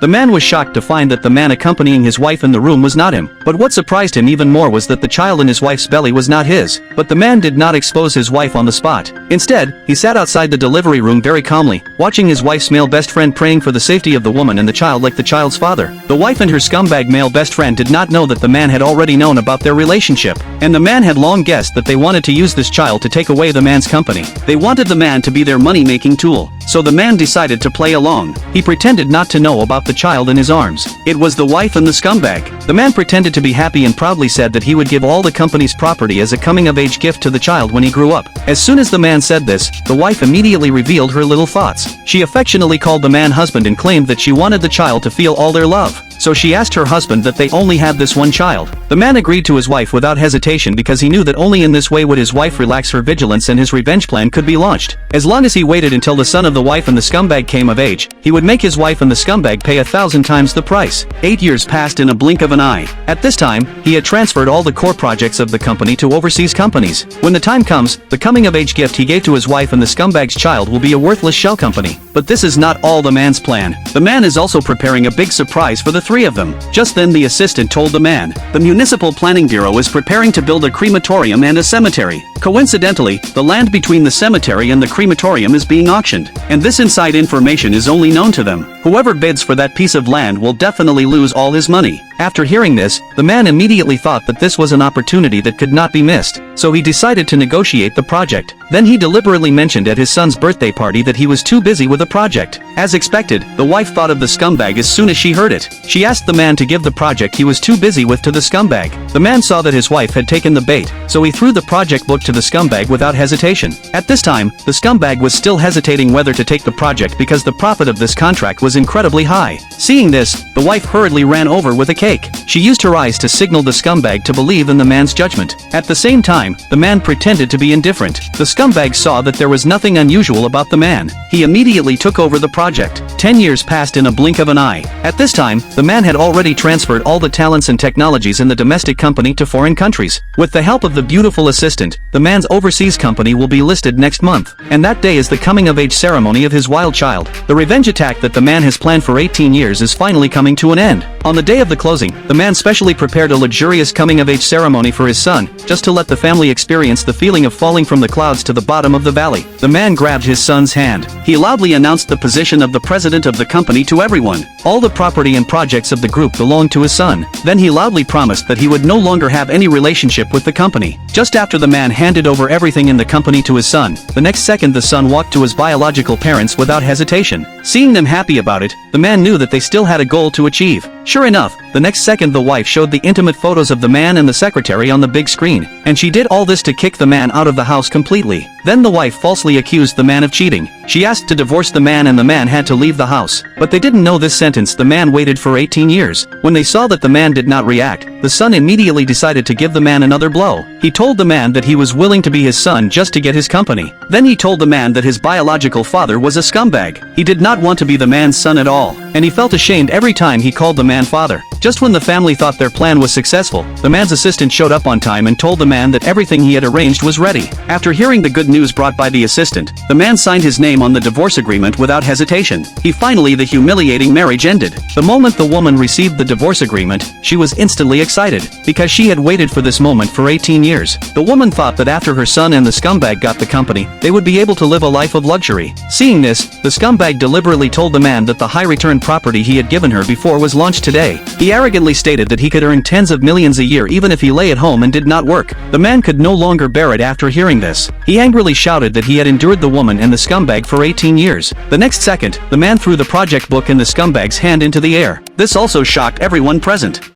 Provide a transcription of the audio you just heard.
The man was shocked to find that the man accompanying his wife in the room was not him. But what surprised him even more was that the child in his wife's belly was not his. But the man did not expose his wife on the spot. Instead, he sat outside the delivery room very calmly, watching his wife's male best friend praying for the safety of the woman and the child like the child's father. The wife and her scumbag male best friend did not know that the man had already known about their relationship. And the man had long guessed that they wanted to use this child to take away the man's company. They wanted the man to be their money-making tool. So the man decided to play along. He pretended not to know about the child in his arms. It was the wife and the scumbag. The man pretended to be happy and proudly said that he would give all the company's property as a coming-of-age gift to the child when he grew up. As soon as the man said this, the wife immediately revealed her little thoughts. She affectionately called the man husband and claimed that she wanted the child to feel all their love. So she asked her husband that they only had this one child. The man agreed to his wife without hesitation because he knew that only in this way would his wife relax her vigilance and his revenge plan could be launched. As long as he waited until the son of the wife and the scumbag came of age, he would make his wife and the scumbag pay 1,000 times the price. 8 years passed in a blink of an eye. At this time, he had transferred all the core projects of the company to overseas companies. When the time comes, the coming-of-age gift he gave to his wife and the scumbag's child will be a worthless shell company. But this is not all the man's plan. The man is also preparing a big surprise for the three of them. Just then the assistant told the man, "The Municipal Planning Bureau is preparing to build a crematorium and a cemetery." Coincidentally, the land between the cemetery and the crematorium is being auctioned, and this inside information is only known to them. Whoever bids for that piece of land will definitely lose all his money. After hearing this, the man immediately thought that this was an opportunity that could not be missed, so he decided to negotiate the project. Then he deliberately mentioned at his son's birthday party that he was too busy with the project. As expected, the wife thought of the scumbag as soon as she heard it. She asked the man to give the project he was too busy with to the scumbag. The man saw that his wife had taken the bait, so he threw the project book to the scumbag without hesitation. At this time, the scumbag was still hesitating whether to take the project because the profit of this contract was incredibly high. Seeing this, the wife hurriedly ran over with a cake. She used her eyes to signal the scumbag to believe in the man's judgment. At the same time, the man pretended to be indifferent. The scumbag saw that there was nothing unusual about the man. He immediately took over the project. 10 years passed in a blink of an eye. At this time, the man had already transferred all the talents and technologies in the domestic company to foreign countries. With the help of the beautiful assistant, the man's overseas company will be listed next month, and that day is the coming-of-age ceremony of his wild child. The revenge attack that the man has planned for 18 years is finally coming to an end. On the day of the closing, the man specially prepared a luxurious coming-of-age ceremony for his son, just to let the family experience the feeling of falling from the clouds to the bottom of the valley. The man grabbed his son's hand. He loudly announced the position of the president of the company to everyone. All the property and projects of the group belonged to his son. Then he loudly promised that he would no longer have any relationship with the company. Just after the man handed over everything in the company to his son, the next second the son walked to his biological parents without hesitation. Seeing them happy about it, the man knew that they still had a goal to achieve. Sure enough, the next second the wife showed the intimate photos of the man and the secretary on the big screen, and she did all this to kick the man out of the house completely. Then the wife falsely accused the man of cheating. She asked to divorce the man and the man had to leave the house. But they didn't know this sentence the man waited for 18 years. When they saw that the man did not react, the son immediately decided to give the man another blow. He told the man that he was willing to be his son just to get his company. Then he told the man that his biological father was a scumbag. He did not want to be the man's son at all, and he felt ashamed every time he called the man father. Just when the family thought their plan was successful, the man's assistant showed up on time and told the man that everything he had arranged was ready. After hearing the good news brought by the assistant, the man signed his name on the divorce agreement without hesitation. Finally, the humiliating marriage ended. The moment the woman received the divorce agreement, she was instantly excited, because she had waited for this moment for 18 years. The woman thought that after her son and the scumbag got the company, they would be able to live a life of luxury. Seeing this, the scumbag deliberately told the man that the high-return property he had given her before was launched today. He arrogantly stated that he could earn tens of millions a year even if he lay at home and did not work. The man could no longer bear it after hearing this. He angrily shouted that he had endured the woman and the scumbag for 18 years. The next second, the man threw the project book in the scumbag's hand into the air. This also shocked everyone present.